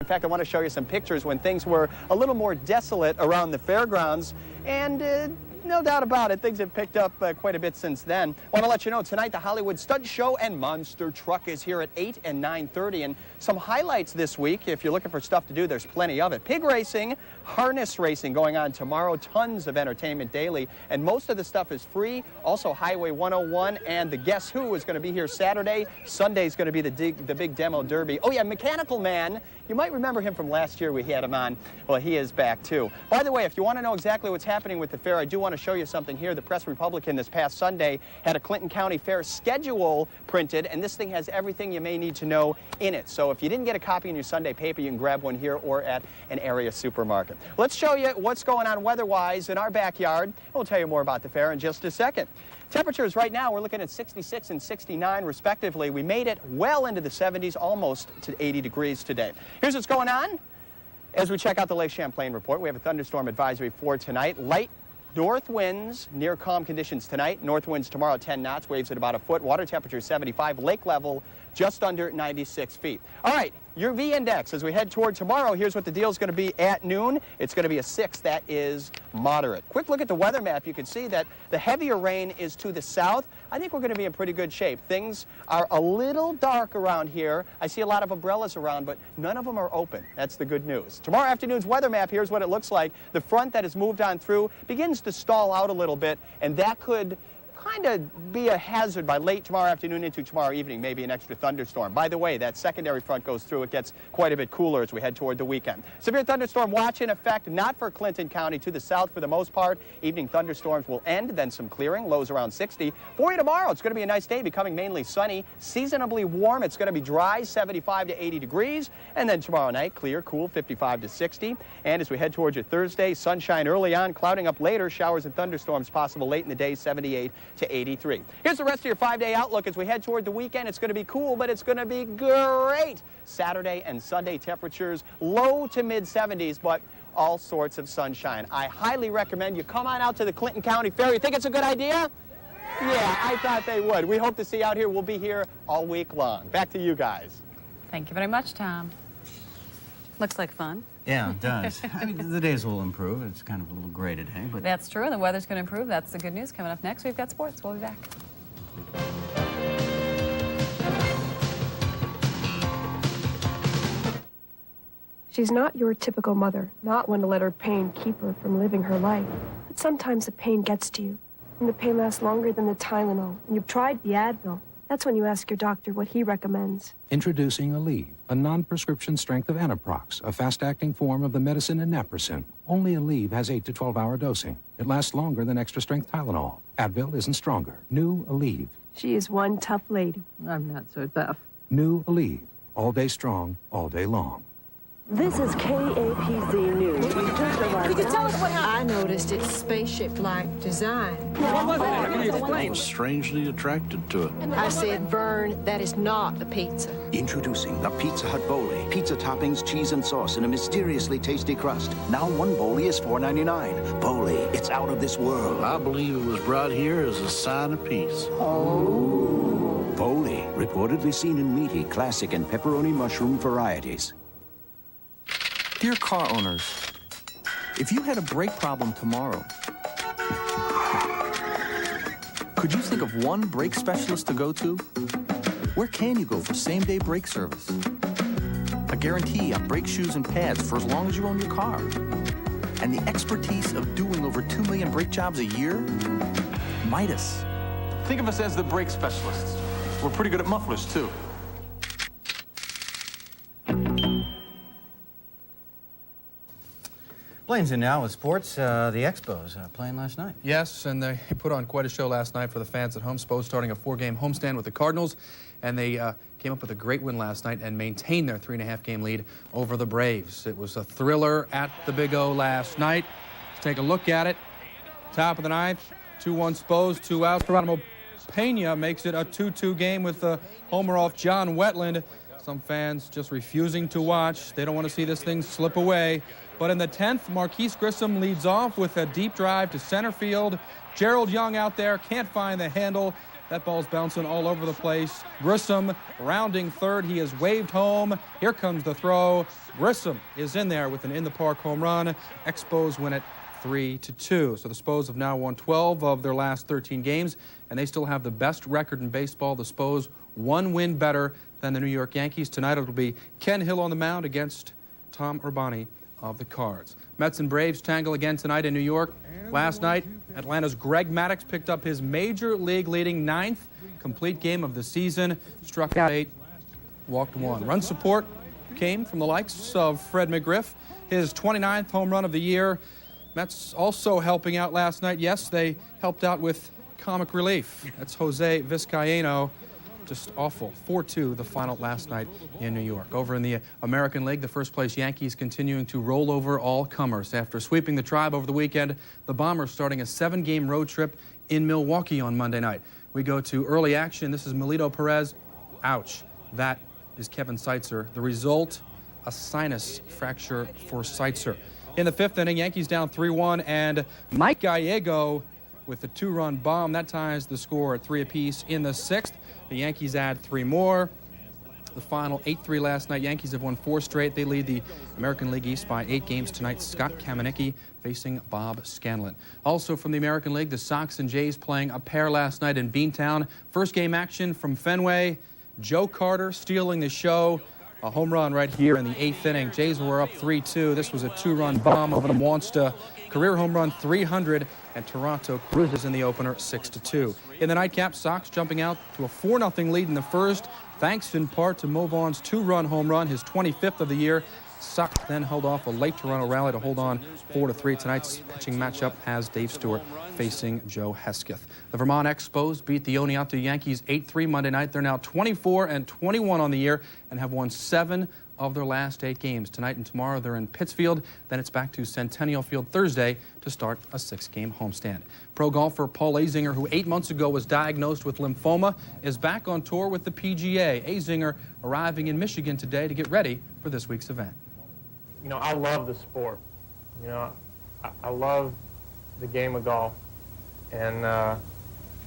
In fact, I want to show you some pictures when things were a little more desolate around the fairgrounds, and no doubt about it, things have picked up quite a bit since then. I want to let you know tonight the Hollywood Stunt Show and Monster Truck is here at 8 and 9:30, and some highlights this week. If you're looking for stuff to do, there's plenty of it. Pig racing, harness racing going on tomorrow, tons of entertainment daily, and most of the stuff is free. Also Highway 101 and the Guess Who is going to be here Saturday. Sunday is going to be the big demo derby. Oh yeah, Mechanical Man. You might remember him from last year. We had him on. Well, he is back too. By the way, if you want to know exactly what's happening with the fair, I do want to show you something here. The Press Republican this past Sunday had a Clinton County Fair schedule printed, and this thing has everything you may need to know in it. So if you didn't get a copy in your Sunday paper, you can grab one here or at an area supermarket. Let's show you what's going on weather-wise in our backyard. We'll tell you more about the fair in just a second. Temperatures right now, we're looking at 66 and 69 respectively. We made it well into the 70s, almost to 80 degrees today. Here's what's going on. As we check out the Lake Champlain report, we have a thunderstorm advisory for tonight. Light north winds, near calm conditions tonight. North winds tomorrow 10 knots, waves at about a foot. Water temperature 75, lake level just under 96 feet. All right, your V index as we head toward tomorrow. Here's what the deal is going to be at noon. It's going to be a 6. That is moderate. Quick look at the weather map. You can see that the heavier rain is to the south. I think we're going to be in pretty good shape. Things are a little dark around here. I see a lot of umbrellas around, but none of them are open. That's the good news. Tomorrow afternoon's weather map, here's what it looks like. The front that has moved on through begins to stall out a little bit, and that could kind of be a hazard by late tomorrow afternoon into tomorrow evening, maybe an extra thunderstorm. By the way, that secondary front goes through. It gets quite a bit cooler as we head toward the weekend. Severe thunderstorm watch in effect, not for Clinton County, to the south for the most part. Evening thunderstorms will end, then some clearing, lows around 60. For you tomorrow, it's going to be a nice day, becoming mainly sunny, seasonably warm. It's going to be dry, 75 to 80 degrees. And then tomorrow night, clear, cool, 55 to 60. And as we head towards your Thursday, sunshine early on, clouding up later, showers and thunderstorms possible late in the day, 78 to 83. Here's the rest of your 5-day outlook as we head toward the weekend. It's going to be cool, but it's going to be great. Saturday and Sunday temperatures low to mid 70s, but all sorts of sunshine. I highly recommend you come on out to the Clinton County Fair. You think it's a good idea? Yeah, I thought they would. We hope to see you out here. We'll be here all week long. Back to you guys. Thank you very much, Tom. Looks like fun. Yeah, it does. I mean, the days will improve. It's kind of a little gray today, but... That's true, and the weather's going to improve. That's the good news. Coming up next, we've got sports. We'll be back. She's not your typical mother, not one to let her pain keep her from living her life. But sometimes the pain gets to you, and the pain lasts longer than the Tylenol. And you've tried the Advil. That's when you ask your doctor what he recommends. Introducing Aleve, a non-prescription strength of Anaprox, a fast-acting form of the medicine naproxen. Only Aleve has 8 to 12-hour dosing. It lasts longer than extra-strength Tylenol. Advil isn't stronger. New Aleve. She is one tough lady. I'm not so tough. New Aleve. All day strong, all day long. This is KAPZ News. Could you tell us what happened? I noticed its spaceship-like design. I was strangely attracted to it. I said, Vern, that is not a pizza. Introducing the Pizza Hut Bowlie. Pizza toppings, cheese, and sauce in a mysteriously tasty crust. Now one Bowlie is $4.99. Bowlie, it's out of this world. I believe it was brought here as a sign of peace. Oh. Bowlie, reportedly seen in meaty, classic, and pepperoni mushroom varieties. Dear car owners, if you had a brake problem tomorrow, could you think of one brake specialist to go to? Where can you go for same-day brake service? A guarantee on brake shoes and pads for as long as you own your car. And the expertise of doing over 2 million brake jobs a year? Midas. Think of us as the brake specialists. We're pretty good at mufflers, too. Blaine's in now with sports. The Expos playing last night. Yes, and they put on quite a show last night for the fans at home. Expos starting a 4-game homestand with the Cardinals, and they came up with a great win last night and maintained their 3.5-game lead over the Braves. It was a thriller at the Big O last night. Let's take a look at it. Top of the ninth, 2-1 Expos, 2 outs. Geronimo Pena makes it a 2-2 game with the homer off John Wetland. Some fans just refusing to watch. They don't want to see this thing slip away. But in the 10th, Marquise Grissom leads off with a deep drive to center field. Gerald Young out there can't find the handle. That ball's bouncing all over the place. Grissom rounding third. He is waved home. Here comes the throw. Grissom is in there with an in-the-park home run. Expos win it 3-2. So the Spos have now won 12 of their last 13 games, and they still have the best record in baseball. The Spos one win better than the New York Yankees. Tonight it'll be Ken Hill on the mound against Tom Urbani of the Cards. Mets and Braves tangle again tonight in New York. Last night, Atlanta's Greg Maddux picked up his major league leading 9th complete game of the season. Struck out 8, walked 1. Run support came from the likes of Fred McGriff, his 29th home run of the year. Mets also helping out last night. Yes, they helped out with comic relief. That's Jose Vizcaíno. Just awful. 4-2 the final last night in New York. Over in the American League, the first-place Yankees continuing to roll over all comers. After sweeping the Tribe over the weekend, the Bombers starting a 7-game road trip in Milwaukee on Monday night. We go to early action. This is Melito Perez. Ouch. That is Kevin Seitzer. The result, a sinus fracture for Seitzer. In the 5th inning, Yankees down 3-1, and Mike Gallego with the 2-run bomb. That ties the score at 3 apiece. In the 6th, the Yankees add 3 more. The final 8-3 last night. Yankees have won 4 straight. They lead the American League East by 8 games tonight. Scott Kamenicki facing Bob Scanlon. Also from the American League, the Sox and Jays playing a pair last night in Beantown. First game action from Fenway. Joe Carter stealing the show. A home run right here in the 8th inning. Jays were up 3-2. This was a 2-run bomb over the Monster. Career home run 300, and Toronto cruises in the opener 6-2. In the nightcap, Sox jumping out to a 4-0 lead in the first, thanks in part to Mo Vaughn's 2-run home run, his 25th of the year. Sox then held off a late Toronto rally to hold on 4-3. Tonight's pitching matchup has Dave Stewart facing Joe Hesketh. The Vermont Expos beat the Oneonta Yankees 8-3 Monday night. They're now 24-21 on the year and have won 7 of their last 8 games. Tonight and tomorrow they're in Pittsfield. Then it's back to Centennial Field Thursday to start a 6-game homestand. Pro golfer Paul Azinger, who 8 months ago was diagnosed with lymphoma, is back on tour with the PGA. Azinger arriving in Michigan today to get ready for this week's event. You know, I love the sport. You know, I love the game of golf, and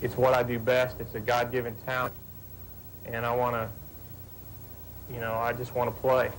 it's what I do best. It's a God-given talent, and I want to, you know, I just want to play.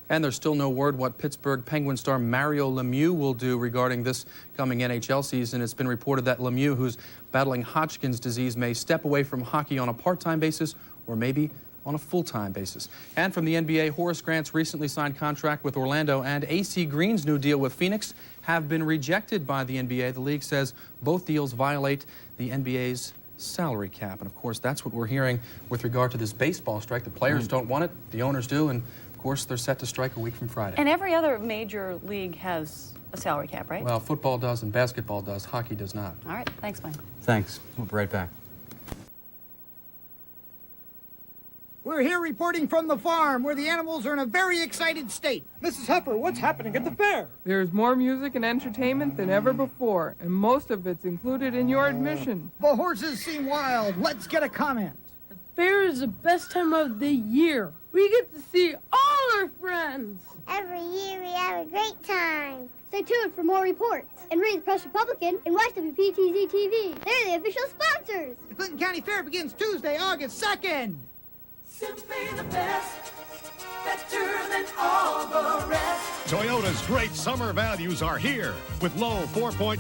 And there's still no word what Pittsburgh Penguin star Mario Lemieux will do regarding this coming NHL season. It's been reported that Lemieux, who's battling Hodgkin's disease, may step away from hockey on a part-time basis or maybe on a full-time basis. And from the NBA, Horace Grant's recently signed contract with Orlando and AC Green's new deal with Phoenix have been rejected by the NBA. The league says both deals violate the NBA's salary cap. And of course, that's what we're hearing with regard to this baseball strike. The players don't want it, the owners do, and of course, they're set to strike a week from Friday. And every other major league has a salary cap, right? Well, football does and basketball does. Hockey does not. All right. Thanks, Mike. Thanks. We'll be right back. We're here reporting from the farm, where the animals are in a very excited state. Mrs. Huffer, what's happening at the fair? There's more music and entertainment than ever before, and most of it's included in your admission. The horses seem wild. Let's get a comment. The fair is the best time of the year. We get to see all our friends. Every year we have a great time. Stay tuned for more reports. And read the Press Republican and watch WPTZ TV. They're the official sponsors. The Clinton County Fair begins Tuesday, August 2nd. Simply the best, better than all the rest. Toyota's great summer values are here with low 4.9%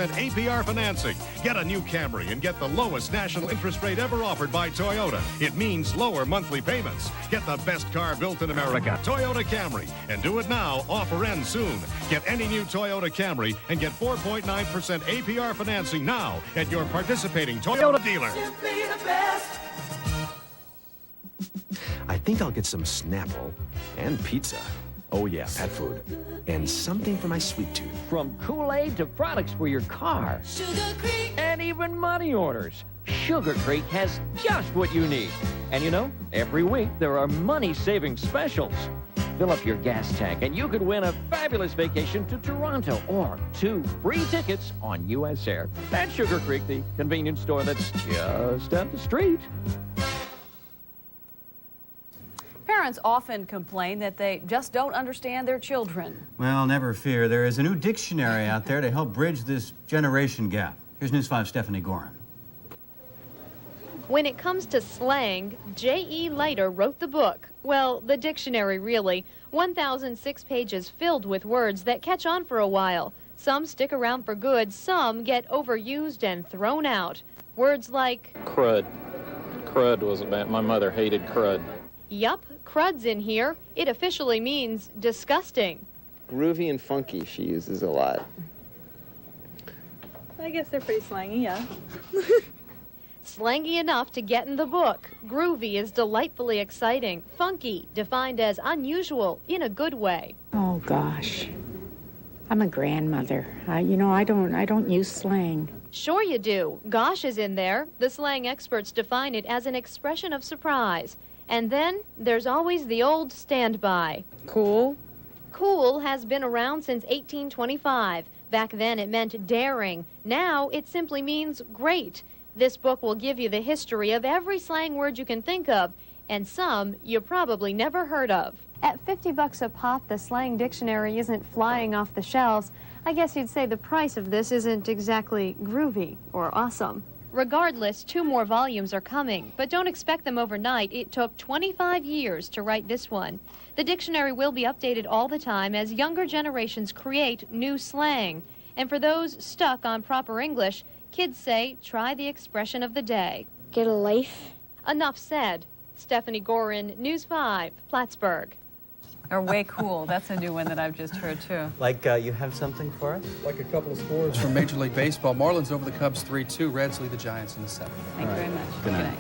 APR financing. Get a new Camry and get the lowest national interest rate ever offered by Toyota. It means lower monthly payments. Get the best car built in America, Toyota Camry. And do it now. Offer ends soon. Get any new Toyota Camry and get 4.9% APR financing now at your participating Toyota dealer. Simply the best. I think I'll get some Snapple and pizza. Oh yeah, pet food. And something for my sweet tooth. From Kool-Aid to products for your car. Sugar Creek. And even money orders. Sugar Creek has just what you need. And you know, every week there are money-saving specials. Fill up your gas tank and you could win a fabulous vacation to Toronto or 2 free tickets on U.S. Air. That's Sugar Creek, the convenience store that's just up the street. Parents often complain that they just don't understand their children. Well, never fear. There is a new dictionary out there to help bridge this generation gap. Here's News 5's Stephanie Gorin. When it comes to slang, J.E. Leiter wrote the book. Well, the dictionary, really. 1,006 pages filled with words that catch on for a while. Some stick around for good, some get overused and thrown out. Words like crud. Crud was bad. My mother hated crud. Yup, crud's in here. It officially means disgusting. Groovy and funky she uses a lot. I guess they're pretty slangy, yeah. Slangy enough to get in the book. Groovy is delightfully exciting. Funky, defined as unusual in a good way. Oh, gosh. I'm a grandmother. You know, I don't use slang. Sure you do. Gosh is in there. The slang experts define it as an expression of surprise. And then there's always the old standby. Cool. Cool has been around since 1825. Back then it meant daring. Now it simply means great. This book will give you the history of every slang word you can think of, and some you probably never heard of. At $50 a pop, the slang dictionary isn't flying off the shelves. I guess you'd say the price of this isn't exactly groovy or awesome. Regardless, 2 more volumes are coming, but don't expect them overnight. It took 25 years to write this one. The dictionary will be updated all the time as younger generations create new slang. And for those stuck on proper English, kids say, try the expression of the day. Get a life. Enough said. Stephanie Gorin, News 5, Plattsburgh. Or way cool. That's a new one that I've just heard, too. Like, you have something for us? Like a couple of scores from Major League Baseball. Marlins over the Cubs 3-2. Reds lead the Giants in the 7th. Thank you very much. Good night.